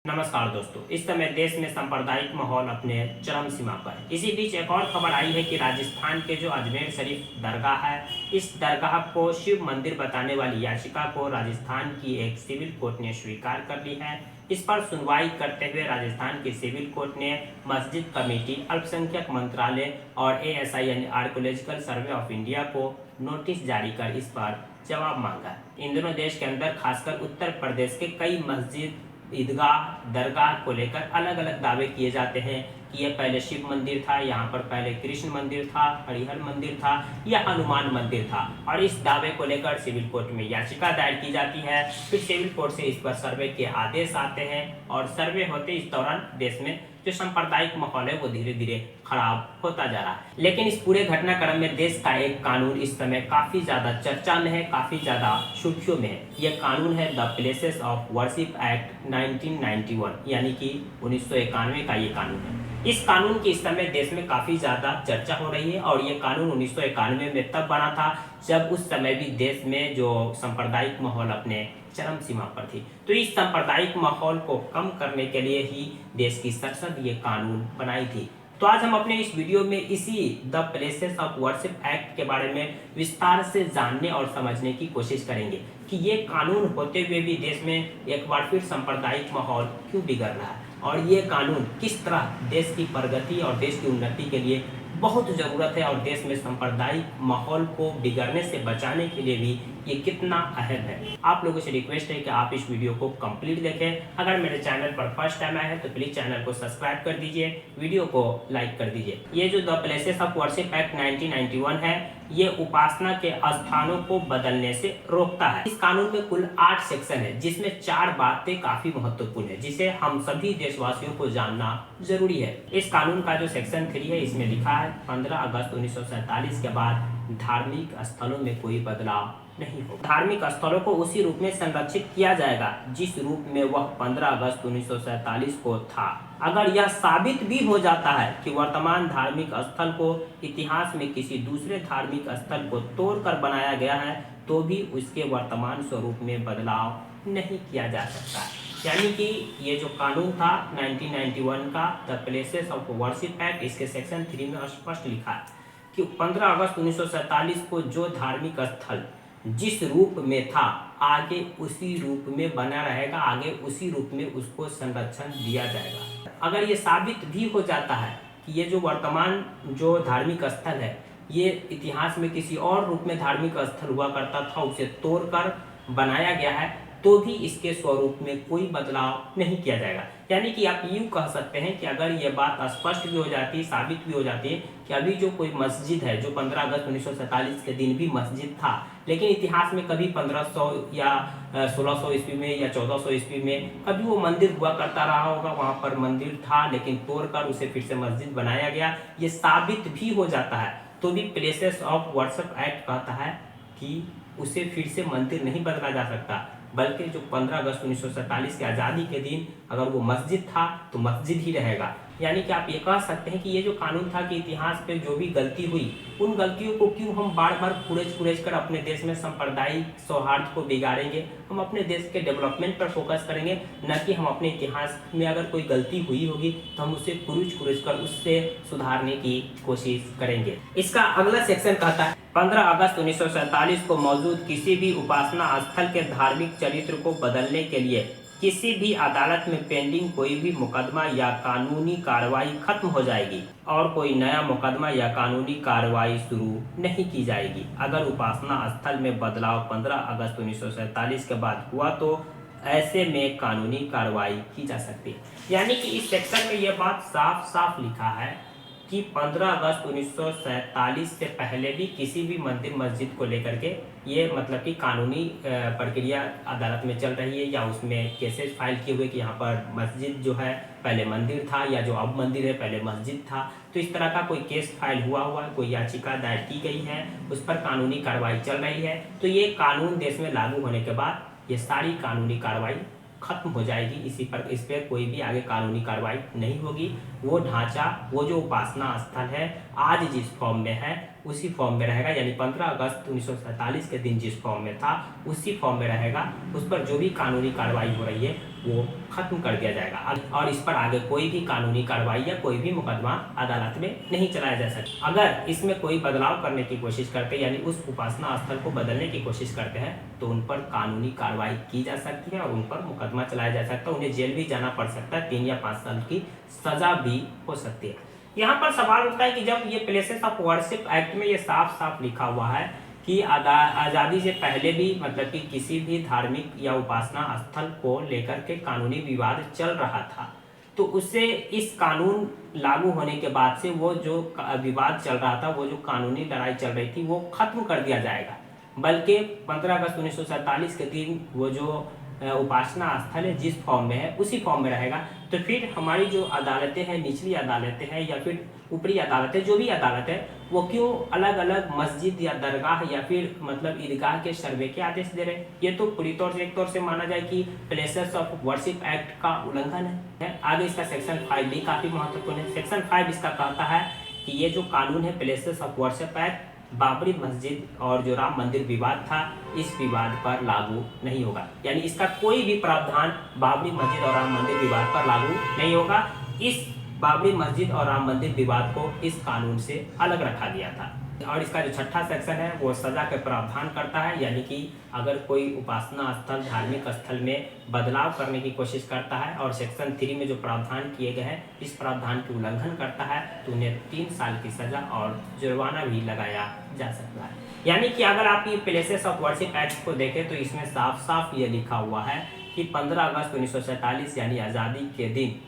नमस्कार दोस्तों, इस समय देश में सांप्रदायिक माहौल अपने चरम सीमा पर है। इसी बीच एक और खबर आई है कि राजस्थान के जो अजमेर शरीफ दरगाह है, इस दरगाह को शिव मंदिर बताने वाली याचिका को राजस्थान की एक सिविल कोर्ट ने स्वीकार कर ली है। इस पर सुनवाई करते हुए राजस्थान की सिविल कोर्ट ने मस्जिद कमेटी, अल्पसंख्यक मंत्रालय और ASI यानी आर्कोलॉजिकल सर्वे ऑफ इंडिया को नोटिस जारी कर इस पर जवाब मांगा। इन दिनों देश के अंदर खासकर उत्तर प्रदेश के कई मस्जिद, ईदगाह, दरगाह को लेकर अलग अलग दावे किए जाते हैं कि ये पहले शिव मंदिर था, यहाँ पर पहले कृष्ण मंदिर था, हरिहर मंदिर था या हनुमान मंदिर था। और इस दावे को लेकर सिविल कोर्ट में याचिका दायर की जाती है। फिर सिविल कोर्ट से इस पर सर्वे के आदेश आते हैं और सर्वे होते इस दौरान देश में जो सांप्रदायिक माहौल है वो धीरे धीरे खराब होता जा रहा है। लेकिन इस पूरे घटनाक्रम में देश का एक कानून इस समय काफी ज्यादा चर्चा में है, काफी ज्यादा सुर्खियों में है। यह कानून है the places of worship act 1991 यानी कि 1991 का ये कानून है। इस कानून की इस समय देश में काफी ज्यादा चर्चा हो रही है और ये कानून 1991 में तब बना था जब उस समय भी देश में जो सांप्रदायिक माहौल अपने चरम सीमा पर थी। तो इस सांप्रदायिक माहौल को कम करने के लिए ही देश की संसद ये कानून बनाई थी। तो आज हम अपने इस वीडियो में इसी the places of worship act के बारे में विस्तार से जानने और समझने की कोशिश करेंगे कि ये कानून होते हुए भी देश में एक बार फिर सांप्रदायिक माहौल क्यों बिगड़ रहा है और ये कानून किस तरह देश की प्रगति और देश की उन्नति के लिए बहुत ज़रूरत है और देश में सांप्रदायिक माहौल को बिगड़ने से बचाने के लिए भी ये कितना अहम है। आप लोगों से रिक्वेस्ट है कि आप इस वीडियो को कंप्लीट देखें। अगर मेरे चैनल पर फर्स्ट टाइम आए हैं तो प्लीज़ चैनल को सब्सक्राइब कर दीजिए, वीडियो को लाइक कर दीजिए। ये जो the places of worship act 1991 है, ये उपासना के स्थानों को बदलने से रोकता है। इस कानून में कुल 8 सेक्शन है जिसमें 4 बातें काफी महत्वपूर्ण है जिसे हम सभी देशवासियों को जानना जरूरी है। इस कानून का जो सेक्शन 3 है इसमें लिखा है 15 अगस्त 1947 के बाद धार्मिक स्थलों में कोई बदलाव नहीं होगा। धार्मिक स्थलों को उसी रूप में संरक्षित किया जाएगा जिस रूप में वह 15 अगस्त 1947 को था। अगर यह साबित भी हो जाता है कि वर्तमान धार्मिक स्थल को इतिहास में किसी दूसरे धार्मिक स्थल को तोड़कर बनाया गया है तो भी उसके वर्तमान स्वरूप में बदलाव नहीं किया जा सकता है। यानी कि ये जो कानून था 1991 का the places of worship act, इसके सेक्शन 3 में स्पष्ट लिखा है कि 15 अगस्त 1947 को जो धार्मिक स्थल जिस रूप में था आगे उसी रूप में बना रहेगा, आगे उसी रूप में उसको संरक्षण दिया जाएगा। अगर ये साबित भी हो जाता है कि ये जो वर्तमान जो धार्मिक स्थल है ये इतिहास में किसी और रूप में धार्मिक स्थल हुआ करता था, उसे तोड़कर बनाया गया है, तो भी इसके स्वरूप में कोई बदलाव नहीं किया जाएगा। यानी कि आप यूँ कह सकते हैं कि अगर ये बात स्पष्ट भी हो जाती है, साबित भी हो जाती है कि अभी जो कोई मस्जिद है जो 15 अगस्त 1947 के दिन भी मस्जिद था, लेकिन इतिहास में कभी 1500 या 1600 ईस्वी में या 1400 ईस्वी में कभी वो मंदिर हुआ करता रहा होगा, वहाँ पर मंदिर था लेकिन तोड़कर उसे फिर से मस्जिद बनाया गया, ये साबित भी हो जाता है तो भी प्लेसेस ऑफ वर्शिप एक्ट कहता है कि उसे फिर से मंदिर नहीं बदला जा सकता, बल्कि जो 15 अगस्त 1947 के आज़ादी के दिन अगर वो मस्जिद था तो मस्जिद ही रहेगा। यानी कि आप ये कह सकते हैं कि ये जो कानून था कि इतिहास पे जो भी गलती हुई उन गलतियों को क्यों हम बार बार कुरेद कर अपने देश में सांप्रदायिक सौहार्द को बिगाड़ेंगे। हम अपने देश के डेवलपमेंट पर फोकस करेंगे, न कि हम अपने इतिहास में अगर कोई गलती हुई होगी तो हम उसे कुरेद कर उससे सुधारने की कोशिश करेंगे। इसका अगला सेक्शन कहता है 15 अगस्त 1947 को मौजूद किसी भी उपासना स्थल के धार्मिक चरित्र को बदलने के लिए किसी भी अदालत में पेंडिंग कोई भी मुकदमा या कानूनी कार्रवाई खत्म हो जाएगी और कोई नया मुकदमा या कानूनी कार्रवाई शुरू नहीं की जाएगी। अगर उपासना स्थल में बदलाव 15 अगस्त 1947 के बाद हुआ तो ऐसे में कानूनी कार्रवाई की जा सकती है। यानी कि इस सेक्शन में यह बात साफ साफ लिखा है कि 15 अगस्त 1947 से पहले भी किसी भी मंदिर मस्जिद को लेकर के ये मतलब कि कानूनी प्रक्रिया अदालत में चल रही है या उसमें केसेस फाइल किए हुए कि यहाँ पर मस्जिद जो है पहले मंदिर था या जो अब मंदिर है पहले मस्जिद था, तो इस तरह का कोई केस फाइल हुआ है, कोई याचिका दायर की गई है, उस पर कानूनी कार्रवाई चल रही है। तो ये कानून देश में लागू होने के बाद ये सारी कानूनी कार्रवाई खत्म हो जाएगी। इस पर कोई भी आगे कानूनी कार्रवाई नहीं होगी। वो ढांचा, वो जो उपासना स्थल है आज जिस फॉर्म में है उसी फॉर्म में रहेगा, यानी 15 अगस्त 1947 के दिन जिस फॉर्म में था उसी फॉर्म में रहेगा। उस पर जो भी कानूनी कार्रवाई हो रही है वो खत्म कर दिया जाएगा और इस पर आगे कोई भी कानूनी कार्रवाई या कोई भी मुकदमा अदालत में नहीं चलाया जा सकता। अगर इसमें कोई बदलाव करने की कोशिश करते हैं, यानी उस उपासना स्थल को बदलने की कोशिश करते हैं, तो उन पर कानूनी कार्रवाई की जा सकती है और उन पर मुकदमा चलाया जा सकता है। उन्हें जेल भी जाना पड़ सकता है, 3 या 5 साल की सजा भी हो सकती है। यहाँ पर सवाल उठता है कि जब ये प्लेसेस ऑफ वर्शिप एक्ट में ये साफ साफ लिखा हुआ है कि आज़ादी से पहले भी मतलब कि किसी भी धार्मिक या उपासना स्थल को लेकर के कानूनी विवाद चल रहा था, तो उससे इस कानून लागू होने के बाद से वो जो विवाद चल रहा था, वो जो कानूनी लड़ाई चल रही थी, वो खत्म कर दिया जाएगा। बल्कि 15 अगस्त 1947 के दिन वो जो उपासना स्थल है जिस फॉर्म में है उसी फॉर्म में रहेगा। तो फिर हमारी जो अदालतें हैं, निचली अदालतें हैं या फिर ऊपरी अदालतें, जो भी अदालत है, वो क्यों अलग अलग मस्जिद या दरगाह या फिर मतलब ईदगाह के सर्वे के आदेश दे रहे हैं? ये तो पूरी तौर से एक तौर से माना जाए कि प्लेसेस ऑफ वर्शिप एक्ट का उल्लंघन है। आगे इसका सेक्शन 5 भी काफी महत्वपूर्ण है। सेक्शन 5 इसका कहता है कि ये जो कानून है places of worship act, Babri मस्जिद और जो राम मंदिर विवाद था, इस विवाद पर लागू नहीं होगा। यानी इसका कोई भी प्रावधान बाबरी मस्जिद और राम मंदिर विवाद पर लागू नहीं होगा। इस बाबरी मस्जिद और राम मंदिर विवाद को इस कानून से अलग रखा गया था। और इसका जो 6ठा सेक्शन है वो सजा के प्रावधान करता है, यानी कि अगर कोई उपासना स्थल, धार्मिक स्थल में बदलाव करने की कोशिश करता है और सेक्शन 3 में जो प्रावधान किए गए हैं इस प्रावधान की उल्लंघन करता है, तो उन्हें 3 साल की सजा और जुर्माना भी लगाया जा सकता है। यानी कि अगर आप ये प्लेसेस ऑफ वर्शिप एक्ट को देखें तो इसमें साफ साफ ये लिखा हुआ है कि 15 अगस्त 1947 यानी आज़ादी के दिन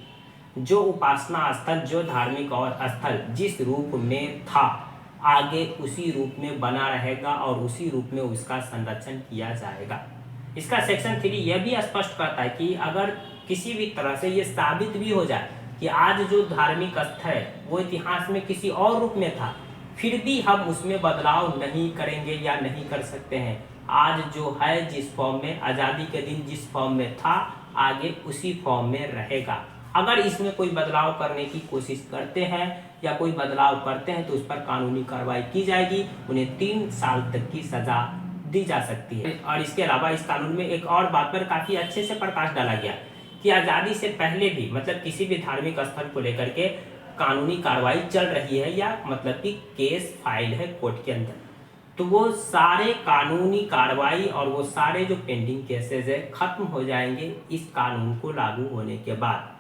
जो उपासना स्थल, जो धार्मिक और स्थल जिस रूप में था, आगे उसी रूप में बना रहेगा और उसी रूप में उसका संरक्षण किया जाएगा। इसका सेक्शन 3 यह भी स्पष्ट करता है कि अगर किसी भी तरह से ये साबित भी हो जाए कि आज जो धार्मिक स्थल है वो इतिहास में किसी और रूप में था, फिर भी हम उसमें बदलाव नहीं करेंगे या नहीं कर सकते हैं। आज जो है जिस फॉर्म में आज़ादी के दिन जिस फॉर्म में था, आगे उसी फॉर्म में रहेगा। अगर इसमें कोई बदलाव करने की कोशिश करते हैं या कोई बदलाव करते हैं तो उस पर कानूनी कार्रवाई की जाएगी, उन्हें 3 साल तक की सजा दी जा सकती है। और इसके अलावा इस कानून में एक और बात पर काफी अच्छे से प्रकाश डाला गया कि आज़ादी से पहले भी मतलब किसी भी धार्मिक स्थल को लेकर के कानूनी कार्रवाई चल रही है या मतलब कि केस फाइल है कोर्ट के अंदर, तो वो सारे कानूनी कार्रवाई और वो सारे जो पेंडिंग केसेस है खत्म हो जाएंगे इस कानून को लागू होने के बाद।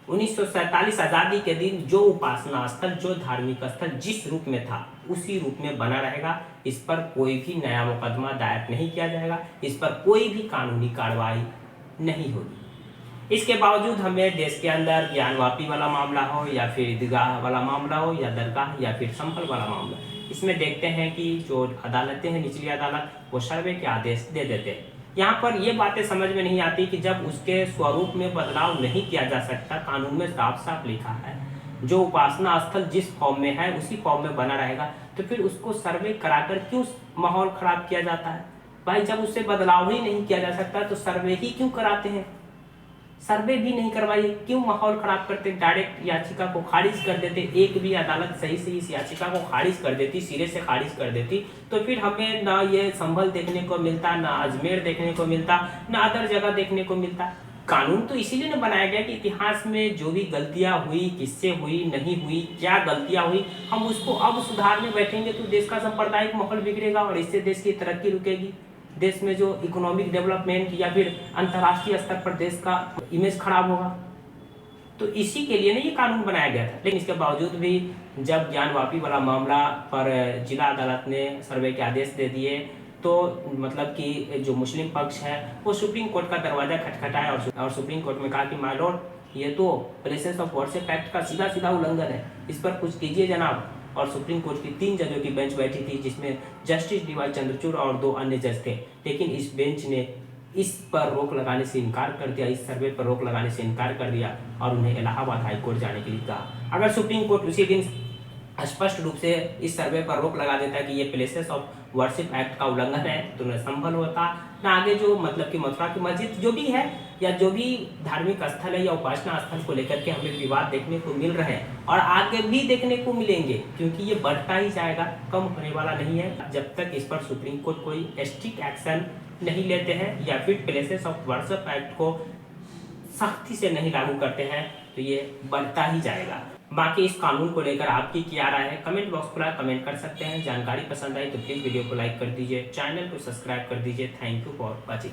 1947 आज़ादी के दिन जो उपासना स्थल, जो धार्मिक स्थल जिस रूप में था उसी रूप में बना रहेगा। इस पर कोई भी नया मुकदमा दायर नहीं किया जाएगा, इस पर कोई भी कानूनी कार्रवाई नहीं होगी। इसके बावजूद हमें देश के अंदर ज्ञानवापी वाला मामला हो या फिर ईदगाह वाला मामला हो या दरगाह या फिर संभल वाला मामला, इसमें देखते हैं कि जो अदालतें हैं, निचली अदालत, वो सर्वे के आदेश दे देते हैं। यहाँ पर ये बातें समझ में नहीं आती कि जब उसके स्वरूप में बदलाव नहीं किया जा सकता, कानून में साफ साफ लिखा है जो उपासना स्थल जिस फॉर्म में है उसी फॉर्म में बना रहेगा, तो फिर उसको सर्वे कराकर क्यों माहौल खराब किया जाता है? भाई जब उससे बदलाव ही नहीं किया जा सकता तो सर्वे ही क्यों कराते हैं? सर्वे भी नहीं करवाइए, क्यों माहौल खराब करते? डायरेक्ट याचिका को खारिज कर देते। एक भी अदालत सही से इस याचिका को खारिज कर देती, सिरे से खारिज कर देती, तो फिर हमें ना ये संभल देखने को मिलता, ना अजमेर देखने को मिलता, ना अदर जगह देखने को मिलता। कानून तो इसीलिए न बनाया गया कि इतिहास में जो भी गलतियां हुई, किससे हुई, नहीं हुई, क्या गलतियां हुई, हम उसको अब सुधारने बैठेंगे तो देश का सांप्रदायिक माहौल बिगड़ेगा और इससे देश की तरक्की रुकेगी। देश में जो इकोनॉमिक डेवलपमेंट या फिर अंतर्राष्ट्रीय स्तर पर देश का इमेज खराब होगा। तो इसी के लिए ना ये कानून बनाया गया था। लेकिन इसके बावजूद भी जब ज्ञानवापी वाला मामला पर जिला अदालत ने सर्वे के आदेश दे दिए तो मतलब कि जो मुस्लिम पक्ष है वो सुप्रीम कोर्ट का दरवाजा खटखटाया और सुप्रीम कोर्ट में कहा कि माय लॉर्ड ये तो प्लेसेस ऑफ वर्शिप एक्ट का सीधा सीधा उल्लंघन है, इस पर कुछ कीजिए जनाब। और सुप्रीम कोर्ट की 3 जजों की बेंच बैठी थी जिसमें जस्टिस डी.वाई. चंद्रचूड़ और 2 अन्य जज थे, लेकिन इस बेंच ने इस पर रोक लगाने से इनकार कर दिया, इस सर्वे पर रोक लगाने से इनकार कर दिया और उन्हें इलाहाबाद हाई कोर्ट जाने के लिए कहा। अगर सुप्रीम कोर्ट उसी दिन स्पष्ट रूप से इस सर्वे पर रोक लगा देता कि ये प्लेसेस ऑफ वर्शिप एक्ट का उल्लंघन है तो न संभल होता, न आगे जो मतलब कि मथुरा की मस्जिद जो भी है या जो भी धार्मिक स्थल है या उपासना स्थल को लेकर के हमें विवाद देखने को मिल रहे हैं और आगे भी देखने को मिलेंगे, क्योंकि ये बढ़ता ही जाएगा, कम होने वाला नहीं है जब तक इस पर सुप्रीम कोर्ट कोई स्ट्रिक्ट एक्शन नहीं लेते हैं या फिर प्लेसेस ऑफ वर्शिप एक्ट को सख्ती से नहीं लागू करते हैं, तो ये बढ़ता ही जाएगा। बाकी इस कानून को लेकर आपकी क्या राय है, कमेंट बॉक्स खुला कमेंट कर सकते हैं। जानकारी पसंद आई तो प्लीज़ वीडियो को लाइक कर दीजिए, चैनल को सब्सक्राइब कर दीजिए। Thank you for watching.